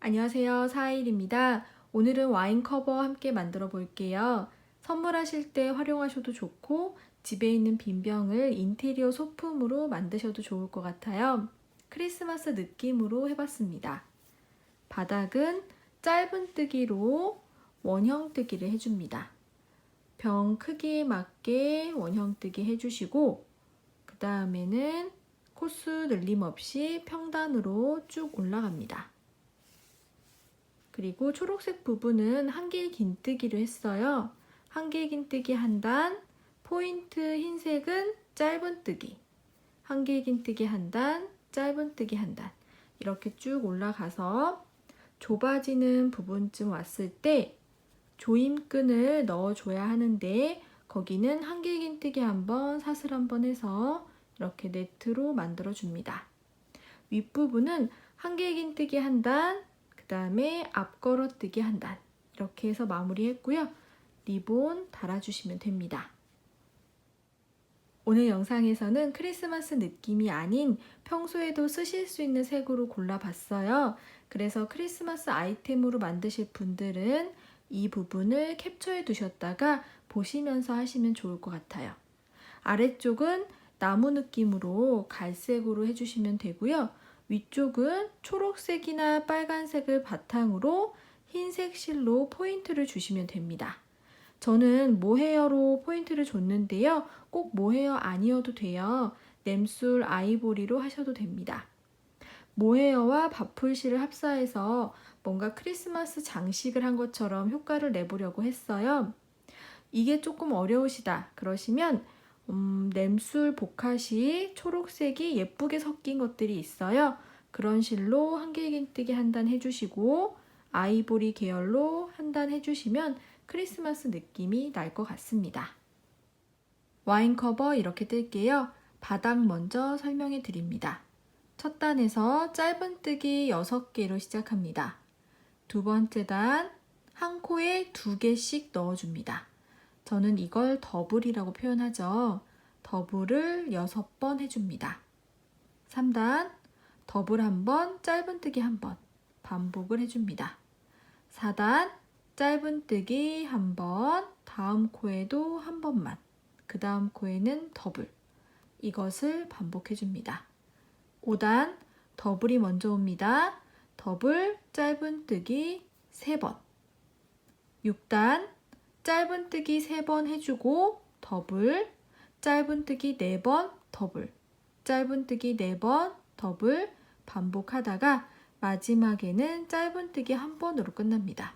안녕하세요. 사일입니다. 오늘은 와인 커버 함께 만들어 볼게요. 선물하실 때 활용하셔도 좋고 집에 있는 빈 병을 인테리어 소품으로 만드셔도 좋을 것 같아요. 크리스마스 느낌으로 해봤습니다. 바닥은 짧은뜨기로 원형뜨기를 해줍니다. 병 크기에 맞게 원형뜨기 해주시고 그 다음에는 코스 늘림 없이 평단으로 쭉 올라갑니다. 그리고 초록색 부분은 한길 긴뜨기로 했어요. 한길 긴뜨기 한 단, 포인트 흰색은 짧은뜨기, 한길 긴뜨기 한 단, 짧은뜨기 한 단, 이렇게 쭉 올라가서 좁아지는 부분쯤 왔을 때 조임끈을 넣어줘야 하는데 거기는 한길 긴뜨기 한번, 사슬 한번 해서 이렇게 네트로 만들어 줍니다. 윗부분은 한길 긴뜨기 한 단, 그 다음에 앞걸어뜨기 한 단, 이렇게 해서 마무리했고요. 리본 달아주시면 됩니다. 오늘 영상에서는 크리스마스 느낌이 아닌 평소에도 쓰실 수 있는 색으로 골라봤어요. 그래서 크리스마스 아이템으로 만드실 분들은 이 부분을 캡처해 두셨다가 보시면서 하시면 좋을 것 같아요. 아래쪽은 나무 느낌으로 갈색으로 해주시면 되고요. 위쪽은 초록색이나 빨간색을 바탕으로 흰색 실로 포인트를 주시면 됩니다. 저는 모헤어로 포인트를 줬는데요. 꼭 모헤어 아니어도 돼요. 냄술 아이보리로 하셔도 됩니다. 모헤어와 바풀실을 합사해서 뭔가 크리스마스 장식을 한 것처럼 효과를 내보려고 했어요. 이게 조금 어려우시다 그러시면 냄술 보카시 초록색이 예쁘게 섞인 것들이 있어요. 그런 실로 한길긴뜨기 한 단 해주시고 아이보리 계열로 한 단 해주시면 크리스마스 느낌이 날 것 같습니다. 와인 커버 이렇게 뜰게요. 바닥 먼저 설명해 드립니다. 첫 단에서 짧은뜨기 6개로 시작합니다. 두 번째 단, 한 코에 2개씩 넣어줍니다. 저는 이걸 더블이라고 표현하죠. 더블을 6번 해줍니다. 3단, 더블 1번, 짧은뜨기 1번, 반복을 해줍니다. 4단, 짧은뜨기 1번, 다음 코에도 1번만, 그 다음 코에는 더블, 이것을 반복해줍니다. 5단, 더블이 먼저 옵니다. 더블, 짧은뜨기 3번. 6단, 짧은뜨기 3번 해주고 더블, 짧은뜨기 4번 더블, 짧은뜨기 4번 더블 반복하다가 마지막에는 짧은뜨기 1번으로 끝납니다.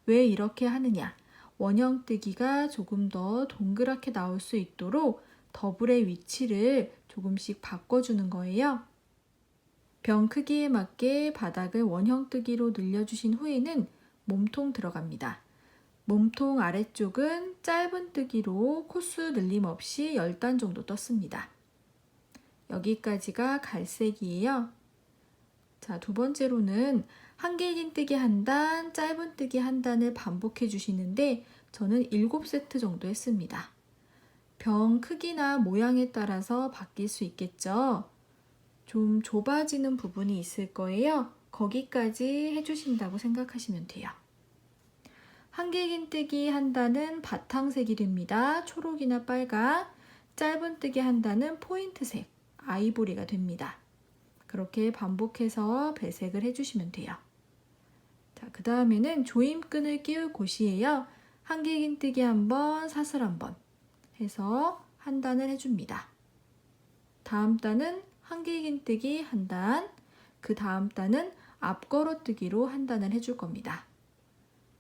왜 이렇게 하느냐? 원형뜨기가 조금 더 동그랗게 나올 수 있도록 더블의 위치를 조금씩 바꿔주는 거예요. 병 크기에 맞게 바닥을 원형뜨기로 늘려주신 후에는 몸통 들어갑니다. 몸통 아래쪽은 짧은뜨기로 코스 늘림 없이 10단 정도 떴습니다. 여기까지가 갈색이에요. 자, 두 번째로는 한길긴뜨기 한 단, 짧은뜨기 한 단을 반복해 주시는데 저는 7세트 정도 했습니다. 병 크기나 모양에 따라서 바뀔 수 있겠죠. 좀 좁아지는 부분이 있을 거예요. 거기까지 해주신다고 생각하시면 돼요. 한길긴뜨기 한 단은 바탕색이 됩니다. 초록이나 빨강. 짧은뜨기 한 단은 포인트색, 아이보리가 됩니다. 그렇게 반복해서 배색을 해주시면 돼요. 자, 그 다음에는 조임끈을 끼울 곳이에요. 한길긴뜨기 한 번, 사슬 한 번 해서 한 단을 해줍니다. 다음 단은 한길긴뜨기 한 단, 그 다음 단은 앞걸어뜨기로 한 단을 해줄 겁니다.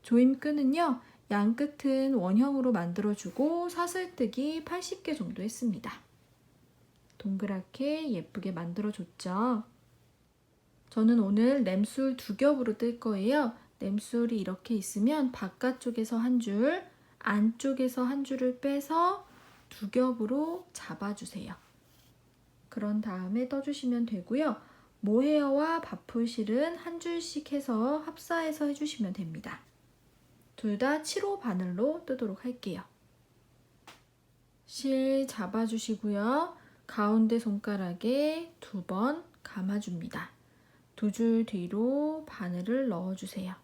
조임끈은요, 양 끝은 원형으로 만들어주고 사슬뜨기 80개 정도 했습니다. 동그랗게 예쁘게 만들어줬죠. 저는 오늘 램술 2겹으로 뜰 거예요. 램술이 이렇게 있으면 바깥쪽에서 한 줄, 안쪽에서 한 줄을 빼서 2겹으로 잡아주세요. 그런 다음에 떠주시면 되고요. 모헤어와 바풀실은 한 줄씩 해서 합사해서 해주시면 됩니다. 둘 다 7호 바늘로 뜨도록 할게요. 실 잡아주시고요. 가운데 손가락에 2번 감아줍니다. 두 줄 뒤로 바늘을 넣어주세요.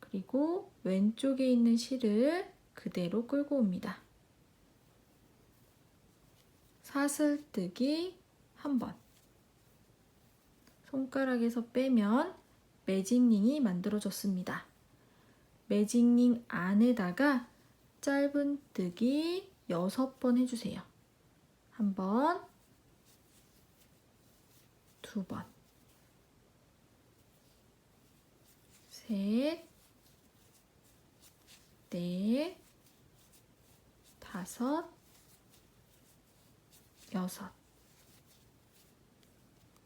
그리고 왼쪽에 있는 실을 그대로 끌고 옵니다. 사슬뜨기 한 번. 손가락에서 빼면 매직링이 만들어졌습니다. 매직링 안에다가 짧은뜨기 6번 해주세요. 한 번, 두 번, 셋, 넷, 다섯, 여섯.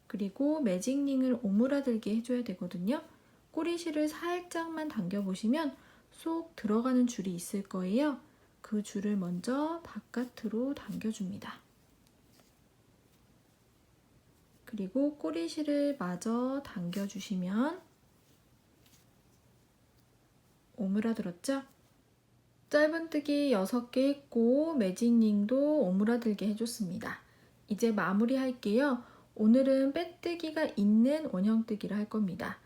그리고 매직링을 오므라들게 해줘야 되거든요. 꼬리실을 살짝만 당겨보시면 쏙 들어가는 줄이 있을 거예요. 그 줄을 먼저 바깥으로 당겨줍니다. 그리고 꼬리실을 마저 당겨주시면 오므라들었죠? 짧은뜨기 6개 했고 매직링도 오므라들게 해줬습니다. 이제 마무리 할게요. 오늘은 빼뜨기가 있는 원형뜨기를 할 겁니다.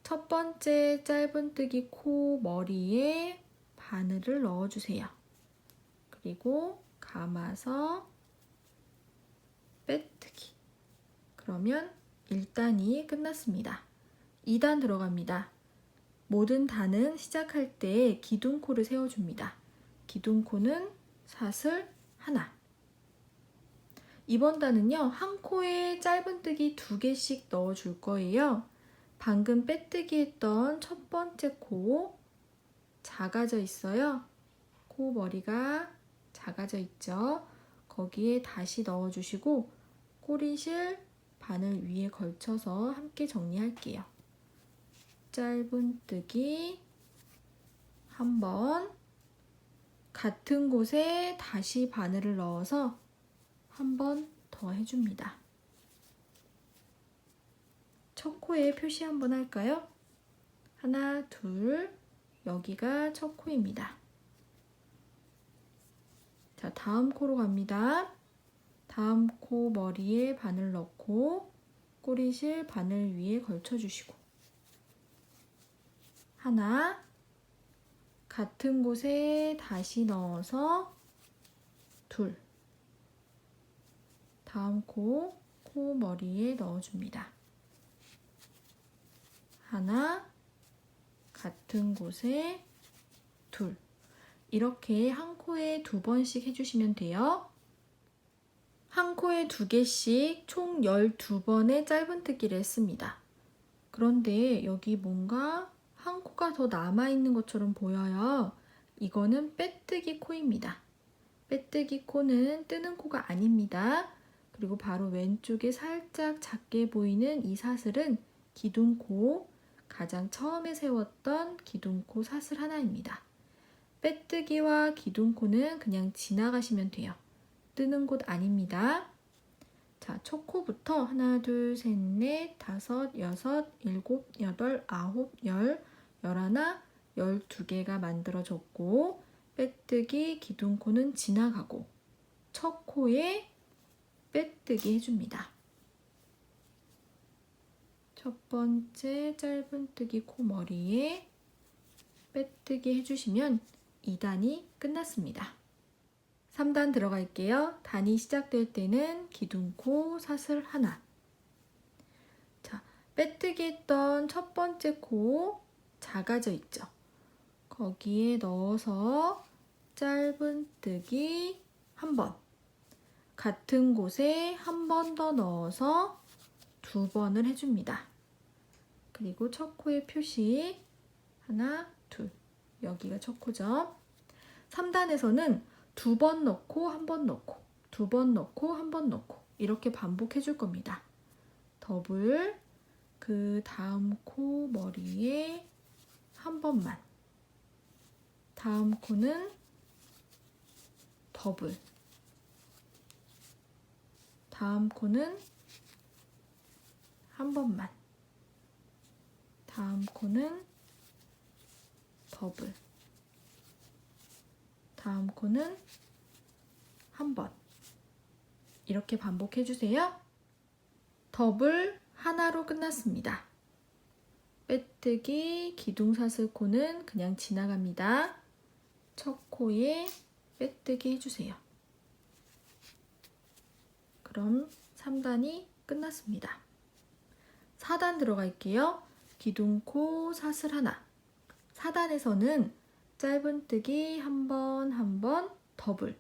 첫 번째 짧은뜨기 코 머리에 바늘을 넣어주세요. 그리고 감아서 빼뜨기. 그러면 1단이 끝났습니다. 2단 들어갑니다. 모든 단은 시작할 때 기둥코를 세워줍니다. 기둥코는 사슬 하나. 이번 단은요, 한 코에 짧은뜨기 2개씩 넣어줄 거예요. 방금 빼뜨기 했던 첫 번째 코 작아져 있어요. 코 머리가 작아져 있죠. 거기에 다시 넣어주시고 꼬리실 바늘 위에 걸쳐서 함께 정리할게요. 짧은뜨기 한 번, 같은 곳에 다시 바늘을 넣어서 한 번 더 해줍니다. 첫 코에 표시 한번 할까요? 하나, 둘, 여기가 첫 코입니다. 자, 다음 코로 갑니다. 다음 코 머리에 바늘 넣고 꼬리실 바늘 위에 걸쳐주시고 하나, 같은 곳에 다시 넣어서 둘, 다음 코 머리에 넣어줍니다. 하나, 같은 곳에 둘. 이렇게 한 코에 2번씩 해주시면 돼요. 한 코에 2개씩 총 12번의 짧은뜨기를 했습니다. 그런데 여기 뭔가 한 코가 더 남아있는 것처럼 보여요. 이거는 빼뜨기 코입니다. 빼뜨기 코는 뜨는 코가 아닙니다. 그리고 바로 왼쪽에 살짝 작게 보이는 이 사슬은 기둥코, 가장 처음에 세웠던 기둥코 사슬 하나입니다. 빼뜨기와 기둥코는 그냥 지나가시면 돼요. 뜨는 곳 아닙니다. 자, 첫 코부터 하나, 둘, 셋, 넷, 다섯, 여섯, 일곱, 여덟, 아홉, 열, 열하나, 12개가 만들어졌고 빼뜨기, 기둥코는 지나가고 첫 코에 빼뜨기 해줍니다. 첫 번째 짧은뜨기 코 머리에 빼뜨기 해주시면 2단이 끝났습니다. 3단 들어갈게요. 단이 시작될 때는 기둥코 사슬 하나. 자, 빼뜨기 했던 첫 번째 코 작아져 있죠. 거기에 넣어서 짧은뜨기 한 번. 같은 곳에 한 번 더 넣어서 2번을 해줍니다. 그리고 첫 코의 표시 하나, 둘. 여기가 첫 코죠. 3단에서는 2번 넣고 한 번 넣고 2번 넣고 한 번 넣고 이렇게 반복해 줄 겁니다. 더블, 그 다음 코 머리에 한 번만, 다음 코는 더블, 다음 코는 한 번만, 다음 코는 더블, 다음 코는 한 번. 이렇게 반복해 주세요. 더블 하나로 끝났습니다. 빼뜨기, 기둥사슬코는 그냥 지나갑니다. 첫 코에 빼뜨기 해주세요. 그럼 3단이 끝났습니다. 4단 들어갈게요. 기둥코 사슬 하나. 4단에서는 짧은뜨기 한 번, 더블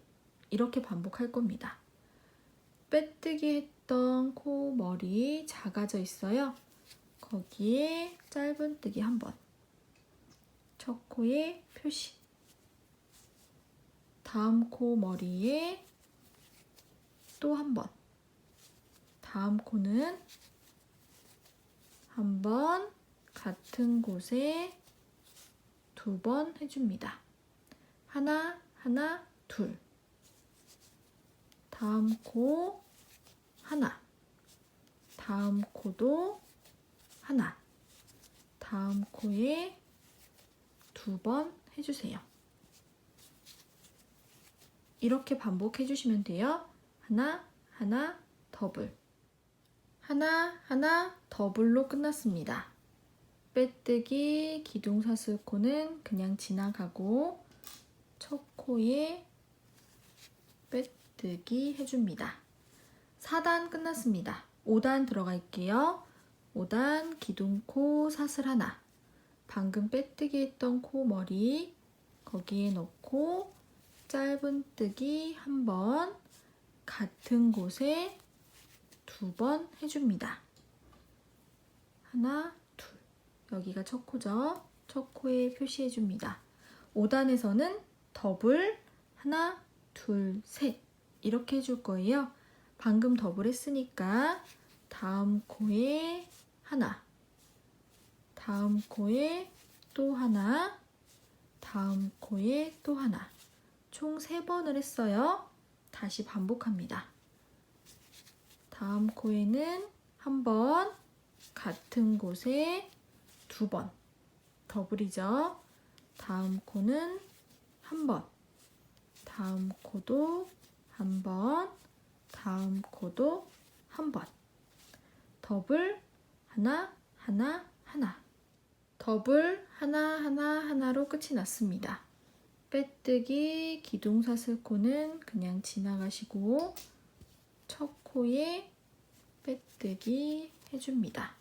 이렇게 반복할 겁니다. 빼뜨기 했던 코 머리 작아져 있어요. 거기에 짧은뜨기 한 번. 첫 코에 표시. 다음 코 머리에 또 한 번. 다음 코는 한 번 같은 곳에 2번 해줍니다. 하나, 둘. 다음 코 하나. 다음 코도 하나. 다음 코에 2번 해주세요. 이렇게 반복해 주시면 돼요. 하나, 더블. 하나, 더블로 끝났습니다. 빼뜨기, 기둥사슬코는 그냥 지나가고 첫 코에 빼뜨기 해줍니다. 4단 끝났습니다. 5단 들어갈게요. 5단 기둥코 사슬 하나. 방금 빼뜨기 했던 코 머리 거기에 넣고 짧은뜨기 한 번, 같은 곳에 2번 해줍니다. 하나, 둘. 여기가 첫 코죠. 첫 코에 표시해줍니다. 5단에서는 더블 하나, 둘, 셋 이렇게 해줄 거예요. 방금 더블 했으니까 다음 코에 하나, 다음 코에 또 하나, 다음 코에 또 하나. 총 3번을 했어요. 다시 반복합니다. 다음 코에는 한 번, 같은 곳에 2번. 더블이죠. 다음 코는 한 번. 다음 코도 한 번. 다음 코도 한 번. 더블 하나. 더블 하나로 끝이 났습니다. 빼뜨기, 기둥사슬코는 그냥 지나가시고 첫 코에 빼뜨기 해줍니다.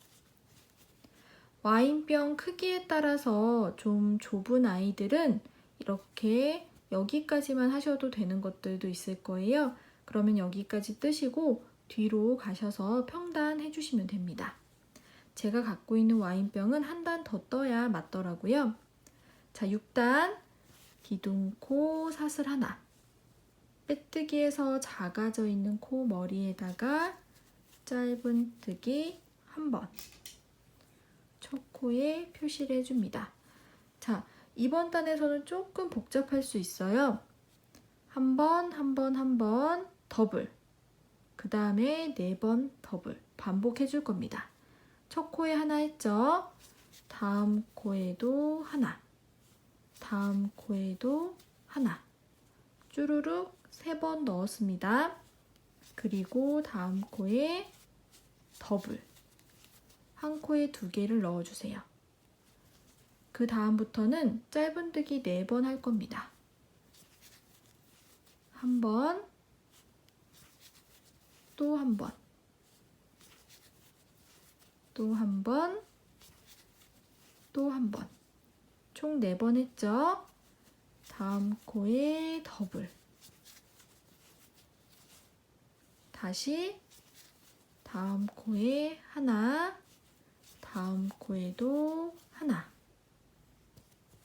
와인병 크기에 따라서 좀 좁은 아이들은 이렇게 여기까지만 하셔도 되는 것들도 있을 거예요. 그러면 여기까지 뜨시고 뒤로 가셔서 평단 해주시면 됩니다. 제가 갖고 있는 와인병은 한 단 더 떠야 맞더라고요. 자, 6단 기둥코 사슬 하나. 빼뜨기에서 작아져 있는 코 머리에다가 짧은뜨기 한 번. 첫 코에 표시를 해줍니다. 자, 이번 단에서는 조금 복잡할 수 있어요. 한 번, 더블. 그 다음에 4번 더블. 반복해 줄 겁니다. 첫 코에 하나 했죠? 다음 코에도 하나. 다음 코에도 하나. 쭈루룩 3번 넣었습니다. 그리고 다음 코에 더블. 한 코에 2개를 넣어주세요. 그 다음부터는 짧은뜨기 4번 할 겁니다. 한 번, 또 한 번, 또 한 번, 또 한 번. 총 4번 했죠? 다음 코에 더블. 다시 다음 코에 하나, 다음 코에도 하나,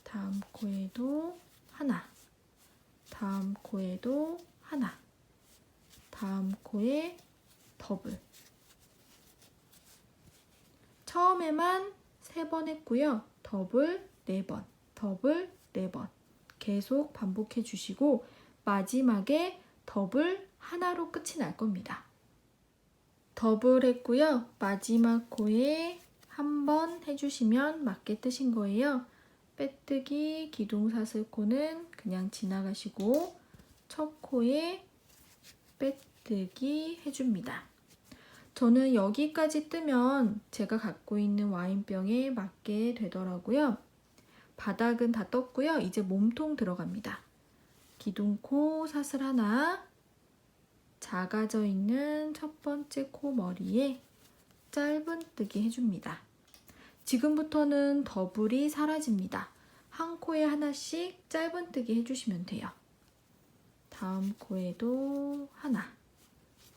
다음 코에도 하나, 다음 코에도 하나, 다음 코에 더블. 처음에만 3번 했고요. 더블 4번, 더블 4번 계속 반복해 주시고 마지막에 더블 하나로 끝이 날 겁니다. 더블 했고요. 마지막 코에 한 번 해주시면 맞게 뜨신 거예요. 빼뜨기, 기둥사슬코는 그냥 지나가시고 첫 코에 빼뜨기 해줍니다. 저는 여기까지 뜨면 제가 갖고 있는 와인병에 맞게 되더라고요. 바닥은 다 떴고요. 이제 몸통 들어갑니다. 기둥코 사슬 하나, 작아져 있는 첫 번째 코 머리에 짧은뜨기 해줍니다. 지금부터는 더블이 사라집니다. 한 코에 하나씩 짧은뜨기 해주시면 돼요. 다음 코에도 하나,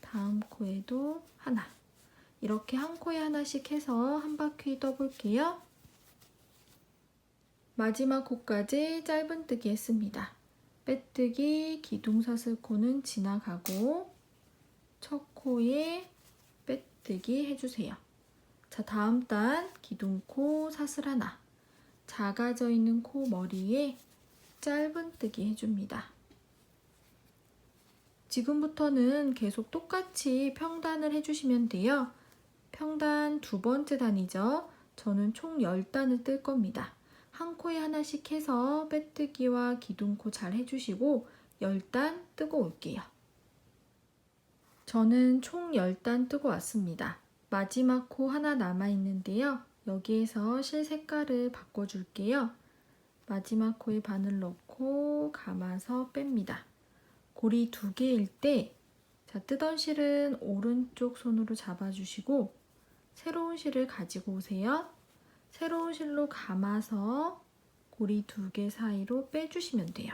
다음 코에도 하나. 이렇게 한 코에 하나씩 해서 한 바퀴 떠볼게요. 마지막 코까지 짧은뜨기 했습니다. 빼뜨기, 기둥사슬 코는 지나가고 첫 코에 빼뜨기 해주세요. 자, 다음 단 기둥코 사슬 하나, 작아져 있는 코 머리에 짧은뜨기 해줍니다. 지금부터는 계속 똑같이 평단을 해주시면 돼요. 평단 두 번째 단이죠. 저는 총 10단을 뜰 겁니다. 한 코에 하나씩 해서 빼뜨기와 기둥코 잘 해주시고 10단 뜨고 올게요. 저는 총 10단 뜨고 왔습니다. 마지막 코 하나 남아 있는데요. 여기에서 실 색깔을 바꿔줄게요. 마지막 코에 바늘 넣고 감아서 뺍니다. 고리 2개일 때 뜨던 실은 오른쪽 손으로 잡아주시고 새로운 실을 가지고 오세요. 새로운 실로 감아서 고리 2개 사이로 빼주시면 돼요.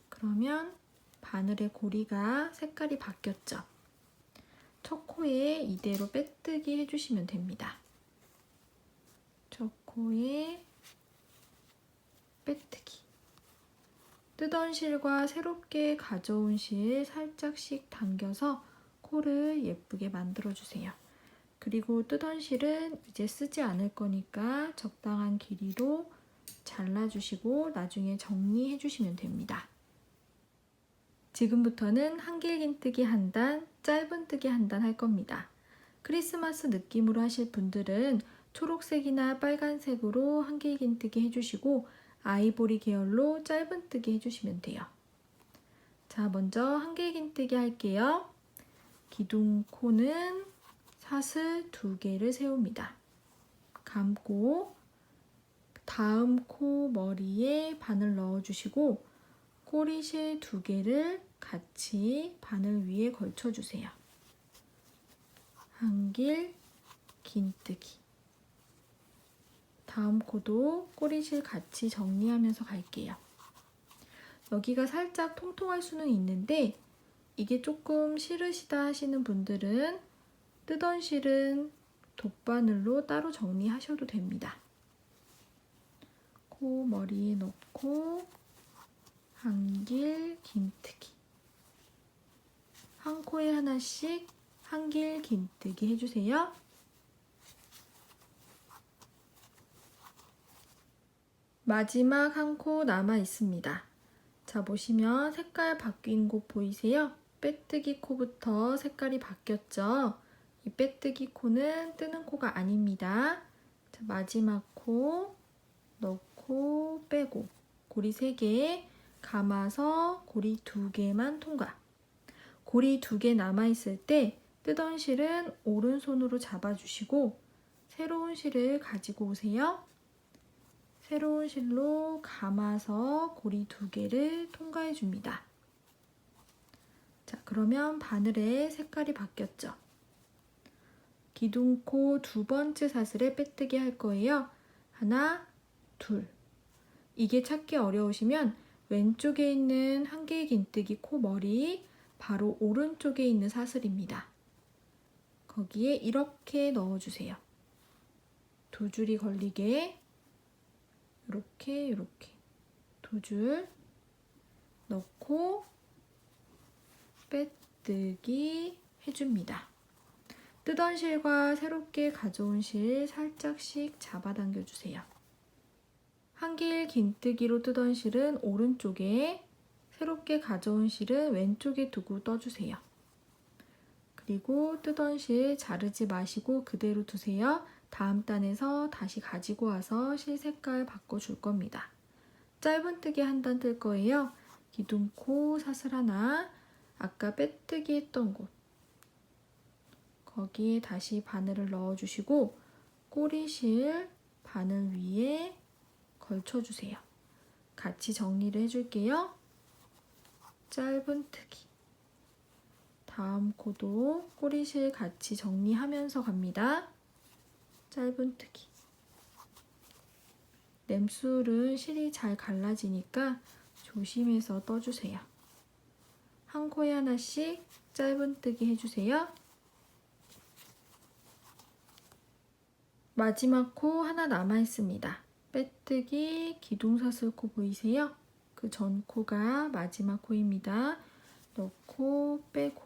그러면 바늘의 고리가 색깔이 바뀌었죠. 첫 코에 이대로 빼뜨기 해주시면 됩니다. 첫 코에 빼뜨기. 뜨던 실과 새롭게 가져온 실 살짝씩 당겨서 코를 예쁘게 만들어주세요. 그리고 뜨던 실은 이제 쓰지 않을 거니까 적당한 길이로 잘라주시고 나중에 정리해주시면 됩니다. 지금부터는 한길긴뜨기 한 단, 짧은뜨기 한 단 할 겁니다. 크리스마스 느낌으로 하실 분들은 초록색이나 빨간색으로 한길긴뜨기 해주시고 아이보리 계열로 짧은뜨기 해주시면 돼요. 자, 먼저 한길긴뜨기 할게요. 기둥코는 사슬 2개를 세웁니다. 감고 다음 코 머리에 바늘 넣어주시고 꼬리실 2개를 같이 바늘 위에 걸쳐주세요. 한길 긴뜨기. 다음 코도 꼬리실 같이 정리하면서 갈게요. 여기가 살짝 통통할 수는 있는데 이게 조금 싫으시다 하시는 분들은 뜨던 실은 돗바늘로 따로 정리하셔도 됩니다. 코 머리에 넣고 한길 긴뜨기. 한 코에 하나씩 한길 긴뜨기 해주세요. 마지막 한 코 남아 있습니다. 자, 보시면 색깔 바뀐 곳 보이세요? 빼뜨기 코부터 색깔이 바뀌었죠? 이 빼뜨기 코는 뜨는 코가 아닙니다. 자, 마지막 코 넣고 빼고 고리 3개 감아서 고리 2개만 통과. 고리 2개 남아있을 때 뜨던 실은 오른손으로 잡아주시고 새로운 실을 가지고 오세요. 새로운 실로 감아서 고리 2개를 통과해 줍니다. 자, 그러면 바늘의 색깔이 바뀌었죠. 기둥코 두 번째 사슬에 빼뜨기 할 거예요. 하나, 둘. 이게 찾기 어려우시면 왼쪽에 있는 한길긴뜨기 코 머리 바로 오른쪽에 있는 사슬입니다. 거기에 이렇게 넣어주세요. 2줄이 걸리게 이렇게 2줄 넣고 빼뜨기 해줍니다. 뜨던 실과 새롭게 가져온 실 살짝씩 잡아당겨 주세요. 한길 긴뜨기로 뜨던 실은 오른쪽에, 새롭게 가져온 실은 왼쪽에 두고 떠주세요. 그리고 뜨던 실 자르지 마시고 그대로 두세요. 다음 단에서 다시 가지고 와서 실 색깔 바꿔줄 겁니다. 짧은뜨기 한 단 뜰 거예요. 기둥코 사슬 하나, 아까 빼뜨기 했던 곳 거기에 다시 바늘을 넣어주시고 꼬리실 바늘 위에 걸쳐주세요. 같이 정리를 해줄게요. 짧은뜨기. 다음 코도 꼬리실 같이 정리하면서 갑니다. 짧은뜨기. 램술은 실이 잘 갈라지니까 조심해서 떠주세요. 한 코에 하나씩 짧은뜨기 해주세요. 마지막 코 하나 남아있습니다. 빼뜨기 기둥사슬코 보이세요? 그 전 코가 마지막 코입니다. 넣고 빼고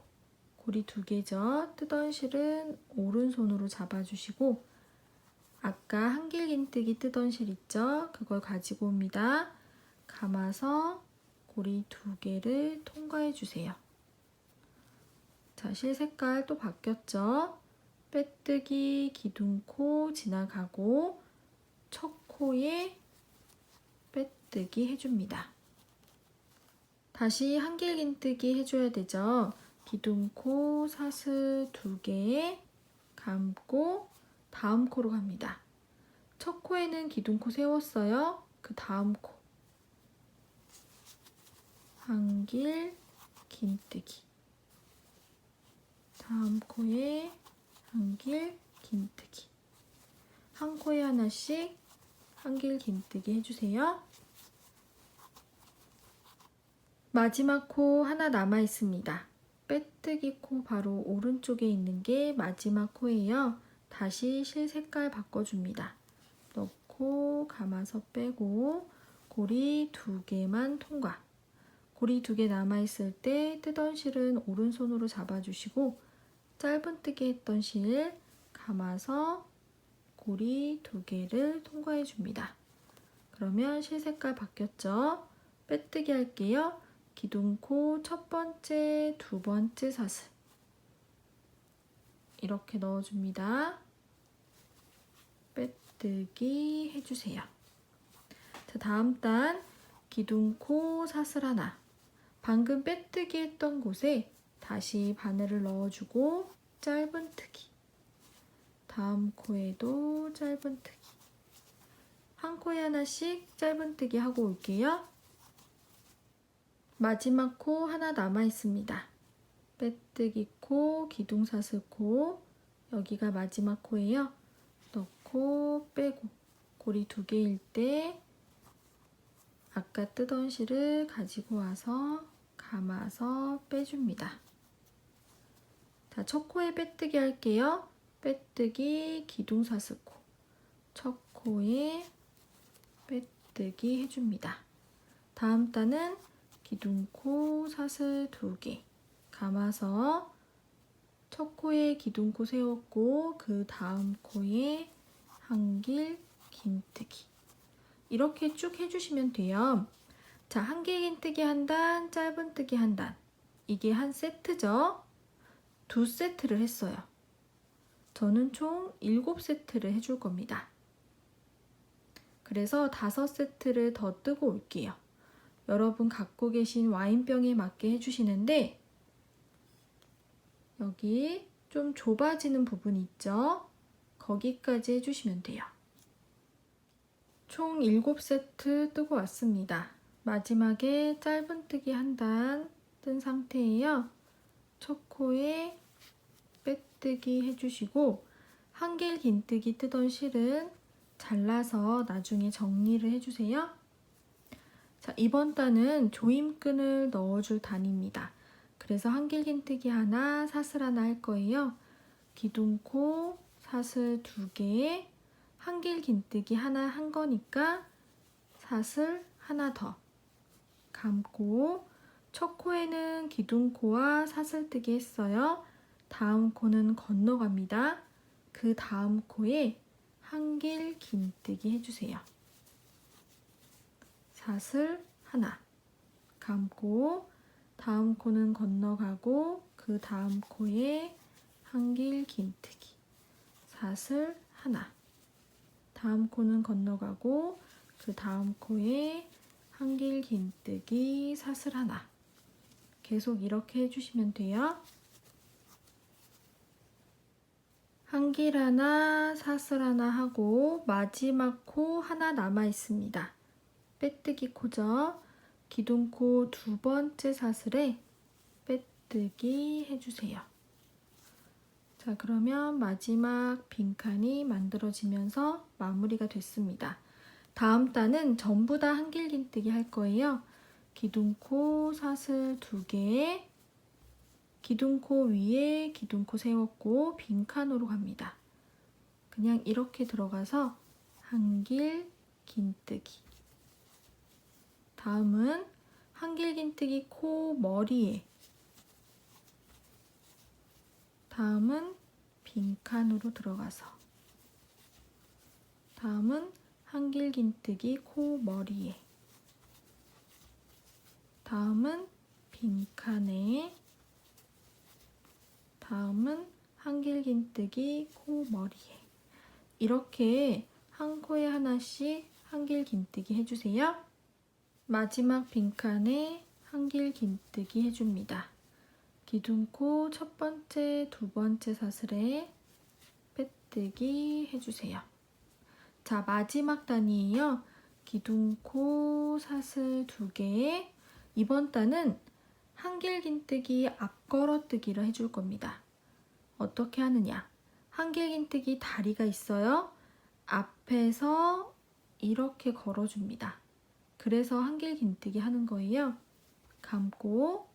고리 2개죠. 뜨던 실은 오른손으로 잡아주시고 아까 한길긴뜨기 뜨던 실 있죠? 그걸 가지고 옵니다. 감아서 고리 2개를 통과해 주세요. 자, 실 색깔 또 바뀌었죠? 빼뜨기 기둥코 지나가고 첫 코에 빼뜨기 해줍니다. 다시 한길긴뜨기 해줘야 되죠. 기둥코 사슬 2개 감고 다음 코로 갑니다. 첫 코에는 기둥코 세웠어요. 그 다음 코 한길긴뜨기. 다음 코에 한길긴뜨기. 한 코에 하나씩 한길긴뜨기 해주세요. 마지막 코 하나 남아 있습니다. 빼뜨기 코 바로 오른쪽에 있는 게 마지막 코예요. 다시 실 색깔 바꿔줍니다. 넣고 감아서 빼고 고리 2개만 통과. 고리 2개 남아있을 때 뜨던 실은 오른손으로 잡아주시고 짧은뜨기 했던 실 감아서 고리 2개를 통과해 줍니다. 그러면 실 색깔 바뀌었죠? 빼뜨기 할게요. 기둥코 첫 번째, 두 번째 사슬 이렇게 넣어줍니다. 빼뜨기 해주세요. 자, 다음 단 기둥코 사슬 하나. 방금 빼뜨기 했던 곳에 다시 바늘을 넣어주고 짧은뜨기. 다음 코에도 짧은뜨기. 한 코에 하나씩 짧은뜨기 하고 올게요. 마지막 코 하나 남아 있습니다. 빼뜨기 코, 기둥사슬 코, 여기가 마지막 코예요. 넣고 빼고 고리 2개일 때 아까 뜨던 실을 가지고 와서 감아서 빼줍니다. 자, 첫 코에 빼뜨기 할게요. 빼뜨기 기둥사슬 코, 첫 코에 빼뜨기 해줍니다. 다음 단은 기둥코 사슬 2개 감아서 첫 코에 기둥코 세웠고 그 다음 코에 한길긴뜨기 이렇게 쭉 해주시면 돼요. 자, 한길긴뜨기 한 단, 짧은뜨기 한 단. 이게 한 세트죠? 2세트를 했어요. 저는 총 7세트를 해줄 겁니다. 그래서 5세트를 더 뜨고 올게요. 여러분 갖고 계신 와인병에 맞게 해주시는데 여기 좀 좁아지는 부분 있죠? 거기까지 해주시면 돼요. 총 7세트 뜨고 왔습니다. 마지막에 짧은뜨기 한 단 뜬 상태예요. 첫 코에 빼뜨기 해주시고 한길긴뜨기 뜨던 실은 잘라서 나중에 정리를 해주세요. 자, 이번 단은 조임끈을 넣어줄 단입니다. 그래서 한길긴뜨기 하나, 사슬 하나 할 거예요. 기둥코, 사슬 2개에 한길긴뜨기 하나 한 거니까 사슬 하나 더 감고 첫 코에는 기둥코와 사슬뜨기 했어요. 다음 코는 건너갑니다. 그 다음 코에 한길긴뜨기 해주세요. 사슬 하나 감고 다음 코는 건너가고 그 다음 코에 한길긴뜨기 사슬 하나 다음 코는 건너가고 그 다음 코에 한길긴뜨기 사슬 하나 계속 이렇게 해주시면 돼요. 한길 하나, 사슬 하나 하고 마지막 코 하나 남아 있습니다. 빼뜨기 코죠. 기둥코 두 번째 사슬에 빼뜨기 해주세요. 자, 그러면 마지막 빈칸이 만들어지면서 마무리가 됐습니다. 다음 단은 전부 다 한길긴뜨기 할 거예요. 기둥코 사슬 2개, 기둥코 위에 기둥코 세웠고 빈칸으로 갑니다. 그냥 이렇게 들어가서 한길긴뜨기. 다음은 한길긴뜨기 코 머리에, 다음은 빈칸으로 들어가서, 다음은 한길긴뜨기 코 머리에, 다음은 빈칸에, 다음은 한길긴뜨기 코 머리에. 이렇게 한 코에 하나씩 한길긴뜨기 해주세요. 마지막 빈칸에 한길긴뜨기 해줍니다. 기둥코 첫 번째, 두 번째 사슬에 빼뜨기 해주세요. 자, 마지막 단이에요. 기둥코 사슬 2개. 이번 단은 한길긴뜨기 앞걸어뜨기를 해줄 겁니다. 어떻게 하느냐? 한길긴뜨기 다리가 있어요. 앞에서 이렇게 걸어줍니다. 그래서 한길긴뜨기 하는 거예요. 감고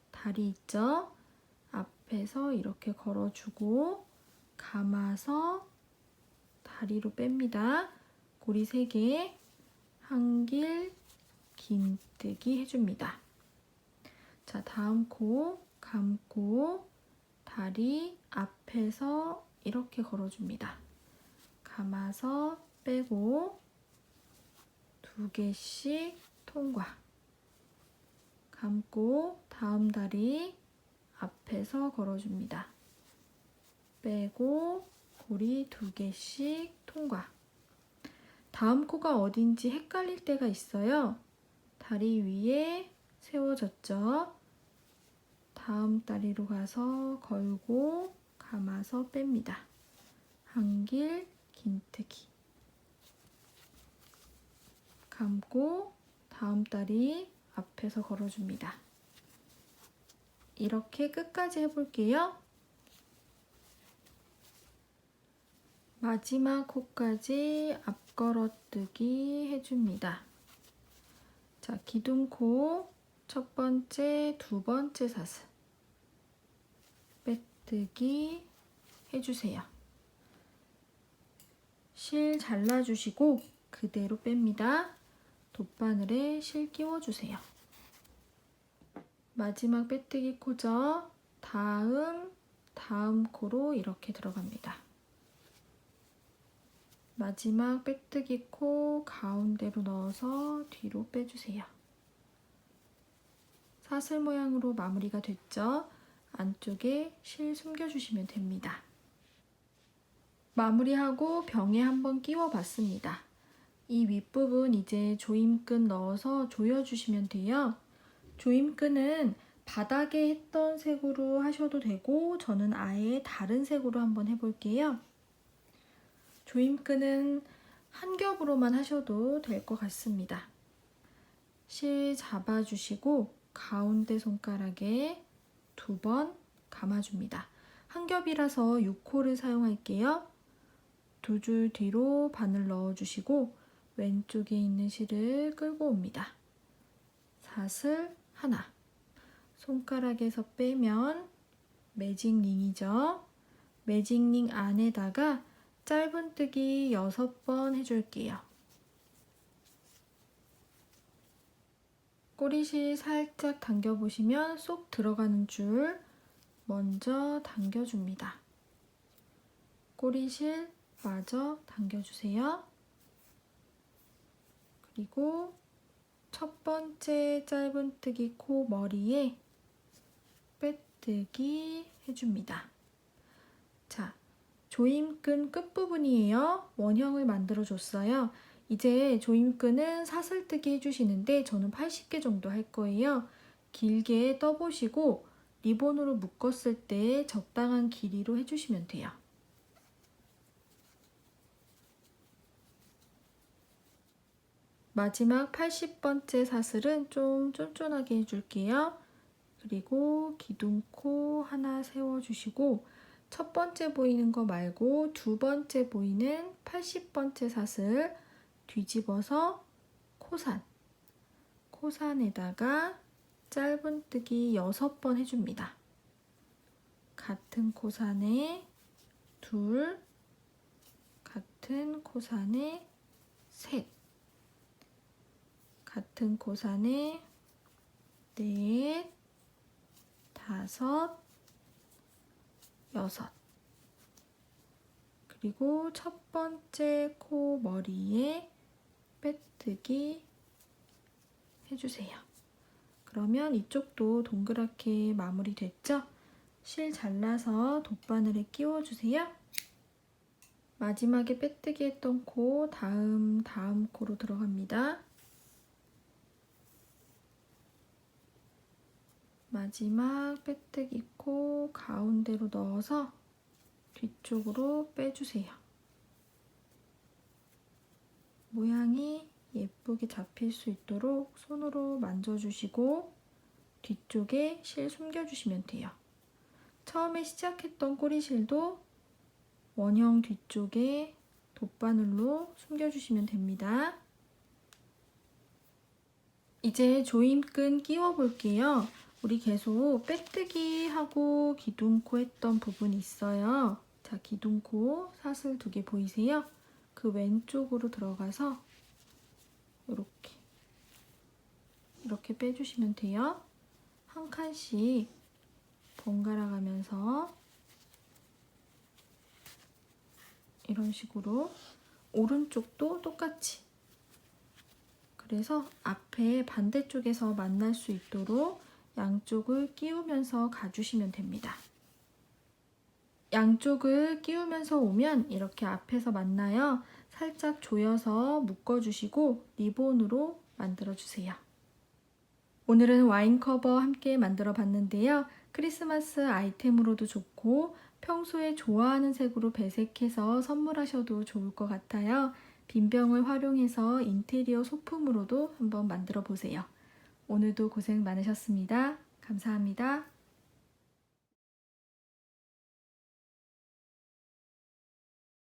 다리 있죠? 앞에서 이렇게 걸어주고 감아서 다리로 뺍니다. 고리 3개, 한길긴뜨기 해줍니다. 자, 다음 코 감고 다리 앞에서 이렇게 걸어줍니다. 감아서 빼고 2개씩 통과. 감고 다음 다리 앞에서 걸어줍니다. 빼고 고리 2개씩 통과. 다음 코가 어딘지 헷갈릴 때가 있어요. 다리 위에 세워졌죠? 다음 다리로 가서 걸고 감아서 뺍니다. 한길긴뜨기. 감고 다음 다리 앞에서 걸어줍니다. 이렇게 끝까지 해볼게요. 마지막 코까지 앞걸어뜨기 해줍니다. 자, 기둥코 첫 번째, 두 번째 사슬 빼뜨기 해주세요. 실 잘라주시고 그대로 뺍니다. 돗바늘에 실 끼워주세요. 마지막 빼뜨기 코죠. 다음 코로 이렇게 들어갑니다. 마지막 빼뜨기 코 가운데로 넣어서 뒤로 빼주세요. 사슬 모양으로 마무리가 됐죠? 안쪽에 실 숨겨주시면 됩니다. 마무리하고 병에 한번 끼워 봤습니다. 이 윗부분 이제 조임끈 넣어서 조여주시면 돼요. 조임끈은 바닥에 했던 색으로 하셔도 되고 저는 아예 다른 색으로 한번 해볼게요. 조임끈은 한 겹으로만 하셔도 될 것 같습니다. 실 잡아주시고 가운데 손가락에 2번 감아줍니다. 한 겹이라서 6호를 사용할게요. 2줄 뒤로 바늘 넣어주시고 왼쪽에 있는 실을 끌고 옵니다. 사슬 하나. 손가락에서 빼면 매직링이죠. 매직링 안에다가 짧은뜨기 6번 해줄게요. 꼬리실 살짝 당겨보시면 쏙 들어가는 줄 먼저 당겨줍니다. 꼬리실 마저 당겨주세요. 그리고 첫 번째 짧은뜨기 코 머리에 빼뜨기 해줍니다. 자, 조임끈 끝부분이에요. 원형을 만들어 줬어요. 이제 조임끈은 사슬뜨기 해주시는데 저는 80개 정도 할 거예요. 길게 떠보시고 리본으로 묶었을 때 적당한 길이로 해주시면 돼요. 마지막 80번째 사슬은 좀 쫀쫀하게 해줄게요. 그리고 기둥코 하나 세워주시고 첫 번째 보이는 거 말고 두 번째 보이는 80번째 사슬 뒤집어서 코산에다가 짧은뜨기 6번 해줍니다. 같은 코산에 둘, 같은 코산에 셋, 같은 코산에 넷, 다섯, 여섯. 그리고 첫 번째 코 머리에 빼뜨기 해주세요. 그러면 이쪽도 동그랗게 마무리됐죠? 실 잘라서 돗바늘에 끼워주세요. 마지막에 빼뜨기 했던 코 다음 코로 들어갑니다. 마지막 빼뜨기 코 가운데로 넣어서 뒤쪽으로 빼주세요. 모양이 예쁘게 잡힐 수 있도록 손으로 만져주시고 뒤쪽에 실 숨겨주시면 돼요. 처음에 시작했던 꼬리실도 원형 뒤쪽에 돗바늘로 숨겨주시면 됩니다. 이제 조임끈 끼워 볼게요. 우리 계속 빼뜨기 하고 기둥코 했던 부분이 있어요. 자, 기둥코 사슬 2개 보이세요? 그 왼쪽으로 들어가서 이렇게 빼주시면 돼요. 한 칸씩 번갈아 가면서 이런 식으로 오른쪽도 똑같이, 그래서 앞에 반대쪽에서 만날 수 있도록 양쪽을 끼우면서 가주시면 됩니다. 양쪽을 끼우면서 오면 이렇게 앞에서 만나요. 살짝 조여서 묶어주시고 리본으로 만들어주세요. 오늘은 와인 커버 함께 만들어 봤는데요. 크리스마스 아이템으로도 좋고 평소에 좋아하는 색으로 배색해서 선물하셔도 좋을 것 같아요. 빈 병을 활용해서 인테리어 소품으로도 한번 만들어 보세요. 오늘도 고생 많으셨습니다. 감사합니다.